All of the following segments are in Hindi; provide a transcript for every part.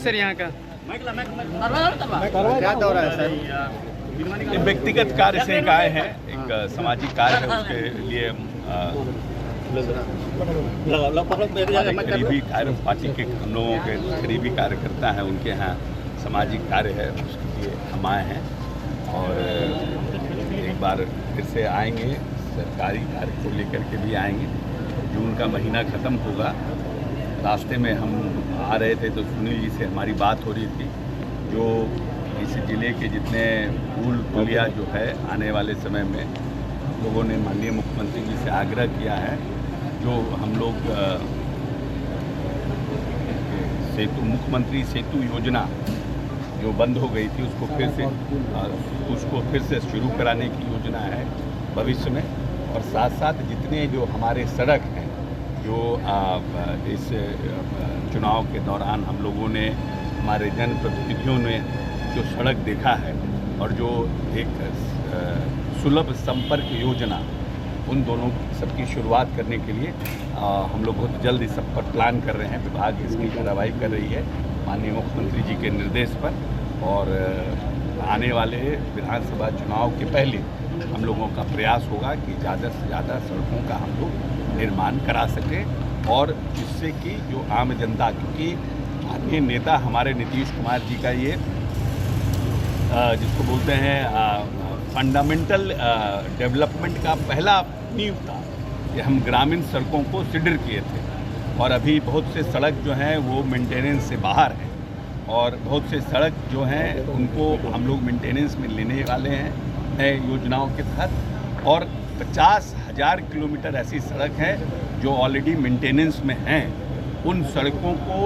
सर यहाँ का क्या दौरा है सर? एक व्यक्तिगत कार्य से एक आए हैं, एक सामाजिक कार्य है, उसके लिए हमारे करीबी कार्य पार्टी के हम लोगों के करीबी कार्यकर्ता हैं, उनके यहाँ सामाजिक कार्य है, उसके लिए हम आए हैं और एक बार फिर से आएंगे, सरकारी कार्य को लेकर के भी आएंगे। जून का महीना ख़त्म होगा, रास्ते में हम आ रहे थे तो सुनील जी से हमारी बात हो रही थी, जो इस ज़िले के जितने पुल पुलिया जो है आने वाले समय में लोगों ने माननीय मुख्यमंत्री जी से आग्रह किया है, जो हम लोग मुख्यमंत्री सेतु योजना जो बंद हो गई थी उसको फिर से शुरू कराने की योजना है भविष्य में। और साथ साथ जितने जो हमारे सड़क हैं, जो इस चुनाव के दौरान हम लोगों ने, हमारे जनप्रतिनिधियों ने जो सड़क देखा है और जो एक सुलभ संपर्क योजना, उन दोनों सबकी शुरुआत करने के लिए हम लोग बहुत जल्द इस सब पर प्लान कर रहे हैं। विभाग इसकी कार्रवाई कर रही है माननीय मुख्यमंत्री जी के निर्देश पर, और आने वाले विधानसभा चुनाव के पहले हम लोगों का प्रयास होगा कि ज़्यादा से ज़्यादा सड़कों का हम लोग निर्माण करा सकें, और जिससे कि जो आम जनता, क्योंकि माननीय नेता हमारे नीतीश कुमार जी का ये जिसको बोलते हैं फंडामेंटल डेवलपमेंट का पहला नींव था कि हम ग्रामीण सड़कों को सुदृढ़ किए थे, और अभी बहुत से सड़क जो हैं वो मेंटेनेंस से बाहर हैं, और बहुत से सड़क जो हैं उनको हम लोग मेंटेनेंस में लेने वाले हैं नए योजनाओं के तहत, और 50,000 किलोमीटर ऐसी सड़क है जो ऑलरेडी मेंटेनेंस में हैं। उन सड़कों को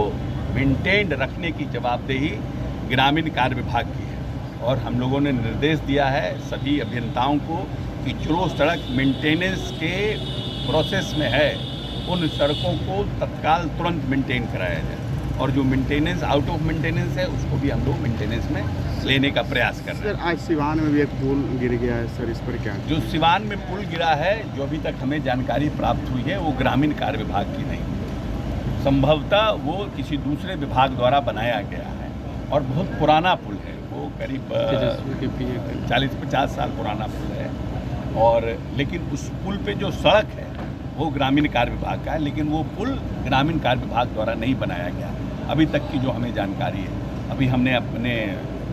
मेंटेन्ड रखने की जवाबदेही ग्रामीण कार्य विभाग की है, और हम लोगों ने निर्देश दिया है सभी अभियंताओं को कि जो सड़क मेंटेनेंस के प्रोसेस में है उन सड़कों को तत्काल तुरंत मेंटेन कराया जाए, और जो मेंटेनेंस आउट ऑफ मेंटेनेंस है उसको भी हम लोग मेंटेनेंस में लेने का प्रयास कर रहे हैं। सर, आज सिवान में भी एक पुल गिर गया है सर, इस पर क्या? जो सिवान में पुल गिरा है, जो अभी तक हमें जानकारी प्राप्त हुई है, वो ग्रामीण कार्य विभाग की नहीं, संभवतः वो किसी दूसरे विभाग द्वारा बनाया गया है, और बहुत पुराना पुल है, वो करीब 40-50 साल पुराना पुल है। और लेकिन उस पुल पे जो सड़क है वो ग्रामीण कार्य विभाग का है, लेकिन वो पुल ग्रामीण कार्य विभाग द्वारा नहीं बनाया गया अभी तक की जो हमें जानकारी है। अभी हमने अपने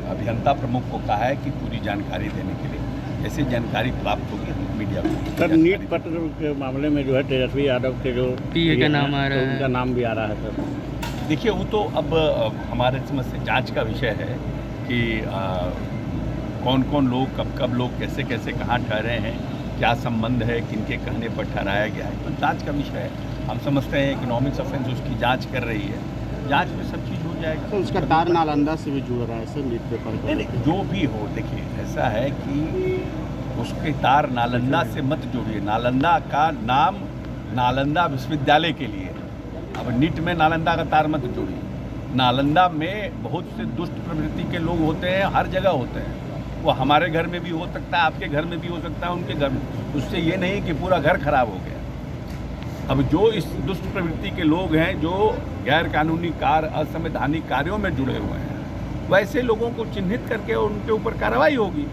अभियंता प्रमुख को कहा है कि पूरी जानकारी देने के लिए, जैसे जानकारी प्राप्त होगी हम मीडिया को। सर, नीट पत्र के मामले में जो है तेजस्वी यादव के जो पीए का नाम आ रहा है, उनका नाम भी आ रहा है सर। देखिए, वो तो अब हमारे समझ से जांच का विषय है कि कौन कौन लोग कब लोग कैसे कैसे कहाँ ठहरे हैं, क्या संबंध है, किनके कहने पर ठहराया गया है, तो जांच का विषय है। हम समझते हैं इकोनॉमिक्स ऑफेंस उसकी जांच कर रही है, जांच में सब चीज़ हो जाएगा। तो उसका तार नालंदा से भी जुड़ रहा है सर, नीट पेपर का? नहीं, जो भी हो, देखिए ऐसा है कि उसके तार नालंदा से मत जोड़िए। नालंदा का नाम नालंदा विश्वविद्यालय के लिए, अब नीट में नालंदा का तार मत जोड़िए। नालंदा में बहुत से दुष्ट प्रवृत्ति के लोग होते हैं, हर जगह होते हैं, वो हमारे घर में भी हो सकता है, आपके घर में भी हो सकता है, उनके घर में, उससे ये नहीं कि पूरा घर खराब हो गया। अब जो इस दुष्ट प्रवृत्ति के लोग हैं, जो गैर कानूनी कार्य, असंवैधानिक कार्यों में जुड़े हुए हैं, वैसे लोगों को चिन्हित करके उनके ऊपर कार्रवाई होगी,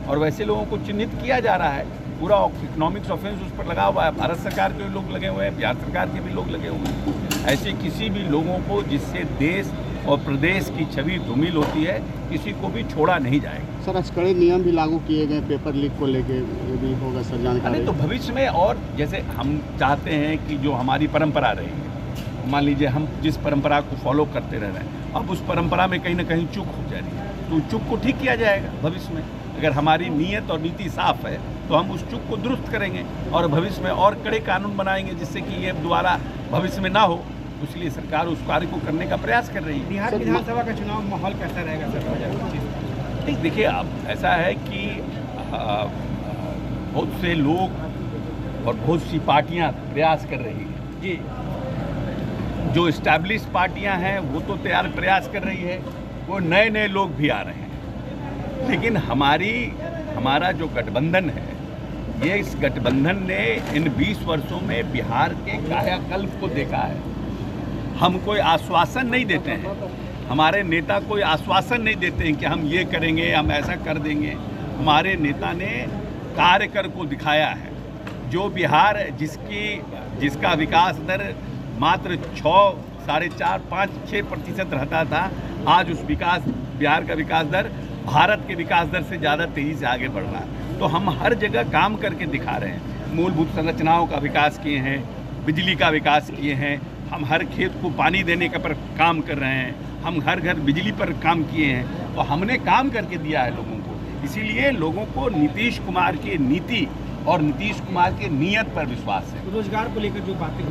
और वैसे लोगों को चिन्हित किया जा रहा है। पूरा इकोनॉमिक्स ऑफेंस उस पर लगा हुआ है, भारत सरकार के लोग लगे हुए हैं, बिहार सरकार के भी लोग लगे हुए हैं। ऐसे किसी भी लोगों को जिससे देश और प्रदेश की छवि धूमिल होती है, किसी को भी छोड़ा नहीं जाएगा। सर, आज कड़े नियम भी लागू किए गए पेपर लीक को लेके, ये भी होगा सर जानकारी? तो भविष्य में, और जैसे हम चाहते हैं कि जो हमारी परंपरा रही है, मान लीजिए हम जिस परंपरा को फॉलो करते रह रहे हैं, अब उस परंपरा में कहीं ना कहीं चूक हो जा रही है, तो चूक को ठीक किया जाएगा भविष्य में। अगर हमारी नीयत और नीति साफ है तो हम उस चूक को दुरुस्त करेंगे, और भविष्य में और कड़े कानून बनाएंगे जिससे कि ये दोबारा भविष्य में ना हो। इसलिए सरकार उस कार्य को करने का प्रयास कर रही है। बिहार विधानसभा का चुनाव माहौल कैसा रहेगा सर 2025? ठीक, देखिए, अब ऐसा है कि बहुत से लोग और बहुत सी पार्टियां प्रयास कर रही हैं जी। जो इस्टेब्लिश पार्टियां हैं वो तो प्रयास कर रही है, वो नए नए लोग भी आ रहे हैं, लेकिन हमारा जो गठबंधन है, ये इस गठबंधन ने इन 20 वर्षों में बिहार के कायाकल्प को देखा है। हम कोई आश्वासन नहीं देते हैं, हमारे नेता कोई आश्वासन नहीं देते हैं कि हम ये करेंगे, हम ऐसा कर देंगे। हमारे नेता ने कार्य कर को दिखाया है। जो बिहार जिसका विकास दर मात्र 6, 4.5, 5, 6% रहता था, आज उस बिहार का विकास दर भारत के विकास दर से ज़्यादा तेज़ी से आगे बढ़ रहा है। तो हम हर जगह काम करके दिखा रहे हैं। मूलभूत संरचनाओं का विकास किए हैं, बिजली का विकास किए हैं, हम हर खेत को पानी देने का पर काम कर रहे हैं, हम हर घर बिजली पर काम किए हैं। तो हमने काम करके दिया है लोगों को। इसीलिए लोगों को नीतीश कुमार की नीति और नीतीश कुमार की नीयत पर विश्वास है। रोजगार को लेकर जो बातें